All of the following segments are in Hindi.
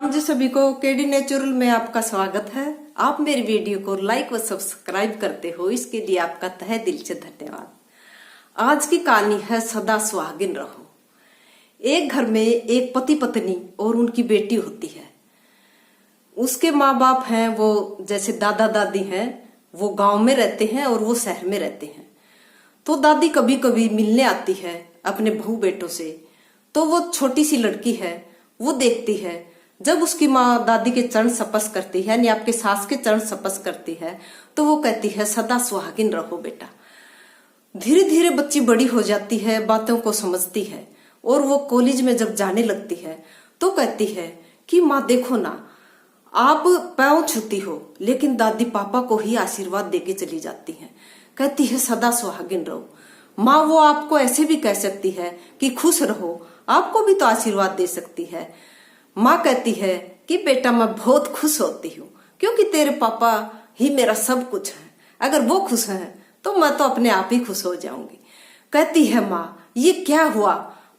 जी सभी को केडी नेचुरल में आपका स्वागत है। आप मेरी वीडियो को लाइक व सब्सक्राइब करते हो, इसके लिए आपका तहे दिल से धन्यवाद। आज की कहानी है सदा सुहागिन रहो। एक घर में एक पति पत्नी और उनकी बेटी होती है। उसके माँ बाप हैं, वो जैसे दादा दादी हैं, वो गांव में रहते हैं और वो शहर में रहते हैं। तो दादी कभी कभी मिलने आती है अपने बहू बेटों से। तो वो छोटी सी लड़की है, वो देखती है जब उसकी माँ दादी के चरण स्पर्श करती है, यानी आपके सास के चरण स्पर्श करती है, तो वो कहती है सदा सुहागिन रहो बेटा। धीरे धीरे बच्ची बड़ी हो जाती है, बातों को समझती है और वो कॉलेज में जब जाने लगती है तो कहती है कि माँ देखो ना, आप पैरों छूती हो लेकिन दादी पापा को ही आशीर्वाद देके चली जाती हैं। कहती है सदा सुहागिन रहो। माँ वो आपको ऐसे भी कह सकती है कि खुश रहो, आपको भी तो आशीर्वाद दे सकती है। माँ कहती है कि बेटा मैं बहुत खुश होती हूँ क्योंकि तेरे पापा ही मेरा सब कुछ है। अगर वो खुश हैं तो मैं तो अपने आप ही खुश हो जाऊंगी। कहती है माँ ये क्या हुआ,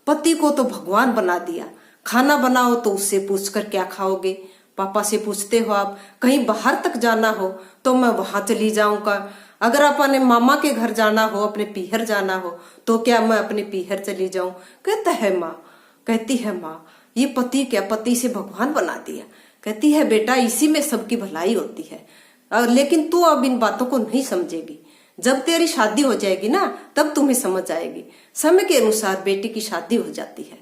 पति को तो भगवान बना दिया। खाना बनाओ तो उससे पूछकर क्या खाओगे, पापा से पूछते हो आप। कहीं बाहर तक जाना हो तो मैं वहां चली जाऊंगा। अगर अपने मामा के घर जाना हो, अपने पीहर जाना हो, तो क्या मैं अपने पीहर चली जाऊं। कहता है माँ, कहती है माँ ये पति क्या, पति से भगवान बना दिया। कहती है बेटा इसी में सबकी भलाई होती है, लेकिन तू अब इन बातों को नहीं समझेगी। जब तेरी शादी हो जाएगी ना तब तुम्हें समझ आएगी। समय के अनुसार बेटी की शादी हो जाती है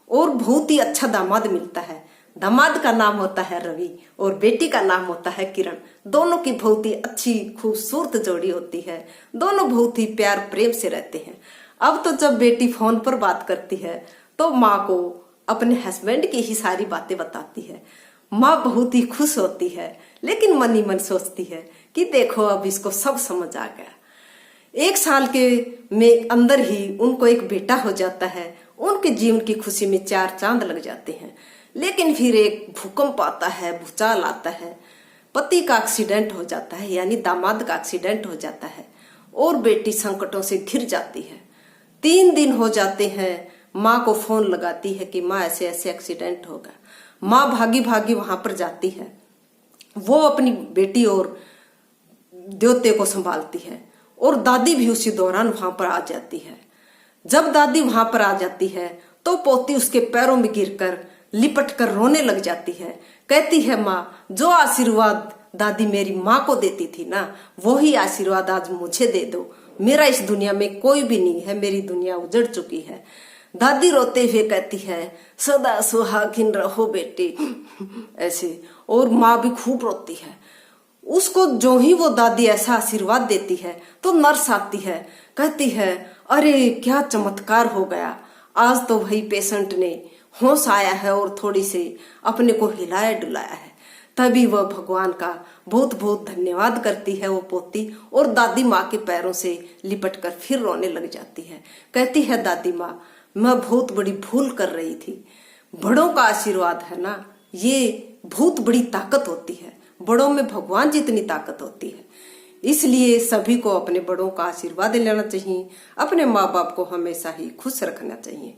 और बहुत ही अच्छा दामाद मिलता है। दामाद का नाम होता है रवि और बेटी का नाम होता है किरण। दोनों की बहुत ही अच्छी खूबसूरत जोड़ी होती है। दोनों बहुत ही प्यार प्रेम से रहते हैं। अब तो जब बेटी फोन पर बात करती है तो माँ को अपने हस्बैंड की ही सारी बातें बताती है। माँ बहुत ही खुश होती है लेकिन मन ही मन सोचती है कि देखो अब इसको सब समझ आ गया। 1 साल के में अंदर ही उनको एक बेटा हो जाता है। उनके जीवन की खुशी में 4 चांद लग जाते हैं। लेकिन फिर एक भूकंप आता है, भूचाल आता है। पति का एक्सीडेंट हो जाता है, यानी दामाद का एक्सीडेंट हो जाता है और बेटी संकटों से घिर जाती है। 3 दिन हो जाते हैं। माँ को फोन लगाती है कि माँ ऐसे ऐसे एक्सीडेंट होगा। माँ भागी भागी वहां पर जाती है। वो अपनी बेटी और द्योते को संभालती है और दादी भी उसी दौरान वहां पर आ जाती है। जब दादी वहां पर आ जाती है तो पोती उसके पैरों में गिरकर लिपट कर रोने लग जाती है। कहती है माँ जो आशीर्वाद दादी मेरी माँ को देती थी ना, वही आशीर्वाद आज मुझे दे दो। मेरा इस दुनिया में कोई भी नहीं है, मेरी दुनिया उजड़ चुकी है। दादी रोते हुए कहती है सदा सुहागिन रहो बेटी, ऐसे। और माँ भी खूब रोती है। उसको जो ही वो दादी ऐसा आशीर्वाद देती है तो नर्स आती है। कहती है अरे क्या चमत्कार हो गया, आज तो भाई पेशेंट ने होश आया है और थोड़ी से अपने को हिलाया डुलाया है। तभी वह भगवान का बहुत बहुत धन्यवाद करती है वो पोती और दादी माँ के पैरों से लिपट कर फिर रोने लग जाती है। कहती है दादी माँ मैं बहुत बड़ी भूल कर रही थी। बड़ों का आशीर्वाद है ना, ये बहुत बड़ी ताकत होती है। बड़ों में भगवान जितनी ताकत होती है। इसलिए सभी को अपने बड़ों का आशीर्वाद लेना चाहिए। अपने माँ बाप को हमेशा ही खुश रखना चाहिए।